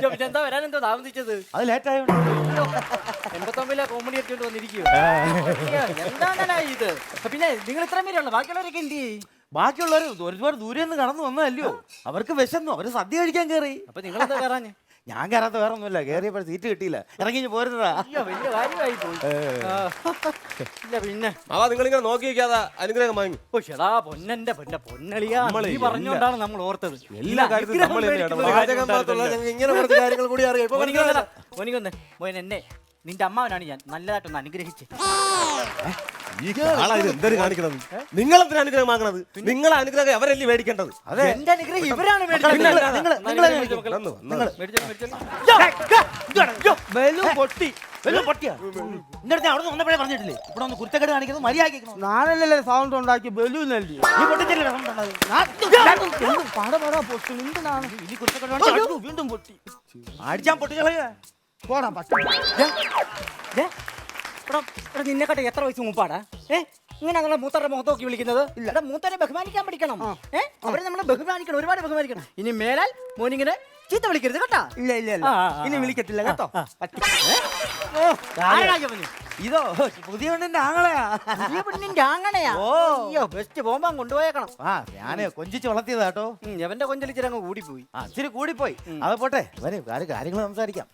പിന്നെന്താ വരാനെന്തോ താമസിച്ചത്? അത് ലേറ്റ് ആയോണ്ട് എന്റെ തമ്മിലെ കോമഡി അടിച്ചോണ്ട് വന്നിരിക്കുവോ? എന്താണ് ഇത്? പിന്നെ നിങ്ങൾ ഇത്രയും പേരുള്ളൂ, ബാക്കിയുള്ളവരൊക്കെ എന്ത് ചെയ്യും? ബാക്കിയുള്ളവർ ഒരുപാട് ദൂരെ നിന്ന് കടന്നു വന്നതല്ലയോ, അവർക്ക് വിശന്നു, അവര് സദ്യ കഴിക്കാൻ കയറി. അപ്പൊ നിങ്ങളെന്താ കയറാഞ്ഞ്? ഞാൻ കയറാത്ത വേറെ ഒന്നുമില്ല, കയറിയപ്പോൾ സീറ്റ് കിട്ടിയില്ല, ഇറങ്ങി പോരുന്നതാ. അയ്യോ, വലിയ കാര്യമായി പോയി. ഇല്ല പിന്നെ നിങ്ങളിങ്ങനെ നോക്കി വെക്കാതെ അനുഗ്രഹം വാങ്ങി. ഓ ഷെടാ പൊന്നന്റെ പൊന്നളിയാ, നീ പറഞ്ഞോണ്ടാണ് നമ്മൾ ഓർത്തത്. എല്ലാ കാര്യത്തിലും നമ്മൾ ഇങ്ങനെ കുറച്ച് കാര്യങ്ങൾ കൂടി അറിയാം. ഇപ്പൊ മോനിക്കൊന്ന് മോൻ എന്നെ നിന്റെ അമ്മാവനാണ് ഞാൻ, നല്ലതായിട്ടൊന്ന് അനുഗ്രഹിച്ച്. എന്തൊരു കാണിക്കണത്? നിങ്ങളെന്തിനാ അനുഗ്രഹം വാങ്ങണത്? നിങ്ങളെ അനുഗ്രഹം അവരല്ലേ മേടിക്കേണ്ടത്? എന്റെ അനുഗ്രഹം ഇവരാണ് അവിടെ വന്നപ്പോഴേ പറഞ്ഞിട്ടില്ലേ ഇവിടെ ഒന്ന് കുരുത്തക്കേട് കാണിക്കുന്നത് മര്യാദ. ഞാനല്ലേ സൗണ്ട് ഉണ്ടാക്കി ബലൂനല്ലേ വീണ്ടും പൊട്ടി അടിച്ചാൻ പൊട്ടിക്കളയാ. പോടാ നിന്നെക്കാട്ടെ എത്ര വയസ്സ് മുമ്പാടാ ഇങ്ങനെ അങ്ങനെ മൂത്തരുടെ മുഖത്തോക്കി വിളിക്കുന്നത്? ഇല്ല, മൂത്തരെ ബഹുമാനിക്കാൻ പഠിക്കണം. അവരെ നമ്മൾ ബഹുമാനിക്കണം, ഒരുപാട് ബഹുമാനിക്കണം. ഇനി മേലാൽ മോനിങ്ങനെ ചീത്ത വിളിക്കരുത് കേട്ടാ. ഇല്ല ഇല്ല ഇനി വിളിക്കത്തില്ല കേട്ടോ. ഇതോ പുതിയ പെണ്ണിന്റെ ആങ്ങളെയാ. പുതിയ പെണ്ണിന്റെ ആങ്ങളെയാ? അയ്യോ, ബെസ്റ്റ് ബോംബാൻ കൊണ്ടുപോയേക്കണം. ഞാന് കൊഞ്ചിച്ച് വളർത്തിയതാ കേട്ടോ. എവന്റെ കൊഞ്ചലിച്ചിരങ്ങ് കൂടിപ്പോയി. ഇച്ചിരി കൂടിപ്പോയി. അത് പോട്ടെ, വരെ കാര്യങ്ങൾ സംസാരിക്കാം.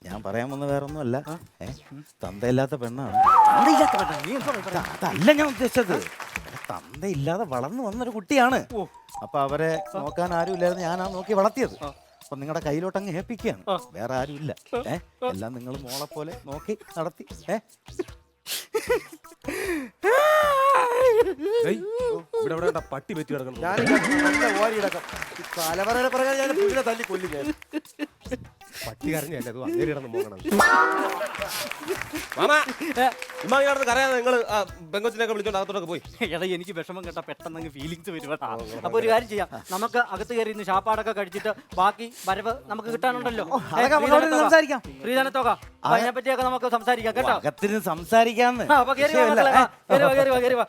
ഞാൻ പറയാൻ വന്ന വേറെ ഒന്നുമല്ല, തന്തയില്ലാത്ത പെണ്ണാണ്. അതല്ല ഞാൻ ഉദ്ദേശിച്ചത്, തന്തയില്ലാതെ വളർന്നു വന്നൊരു കുട്ടിയാണ്. അപ്പൊ അവരെ നോക്കാൻ ആരും ഇല്ലായിരുന്നു, ഞാനാ നോക്കി വളർത്തിയത്. അപ്പൊ നിങ്ങളുടെ കയ്യിലോട്ട് അങ്ങ് ഏൽപ്പിക്കുകയാണ്, വേറെ ആരും ഇല്ല. എല്ലാം നിങ്ങൾ മോളെ പോലെ നോക്കി നടത്തി. ഇവിടെ പട്ടി പറ്റി കിടക്കണം. തലവരെ പറയാൻ ഞാൻ പുതിയ തല്ലി കൊല്ലില്ല. പട്ടി കരഞ്ഞല്ലേ അത് അങ്ങേരി കിടന്ന് പോകണം. മാമാ ഇമ്മാടെ കരയാതെ നിങ്ങള് പെങ്കൊച്ചിനൊക്കെ വിളിച്ചോണ്ട് അകത്തോട്ടൊക്കെ പോയി. എടാ, എനിക്ക് വിഷമം കേട്ടാ പെട്ടെന്ന് ഫീലിങ്സ് വരും കേട്ടാ. അപ്പൊ ഒരു കാര്യം ചെയ്യാം, നമുക്ക് അകത്ത് കയറി ഇന്ന് ഷാപ്പാടൊക്കെ കഴിച്ചിട്ട് ബാക്കി വരവ് നമുക്ക് കിട്ടാനുണ്ടല്ലോ. സംസാരിക്കാം, ശ്രീധനത്തോക അതിനെ പറ്റിയൊക്കെ നമുക്ക് സംസാരിക്കാം കേട്ടോ. അകത്തിന് സംസാരിക്കാന്ന്. അപ്പൊ കയറി വാ.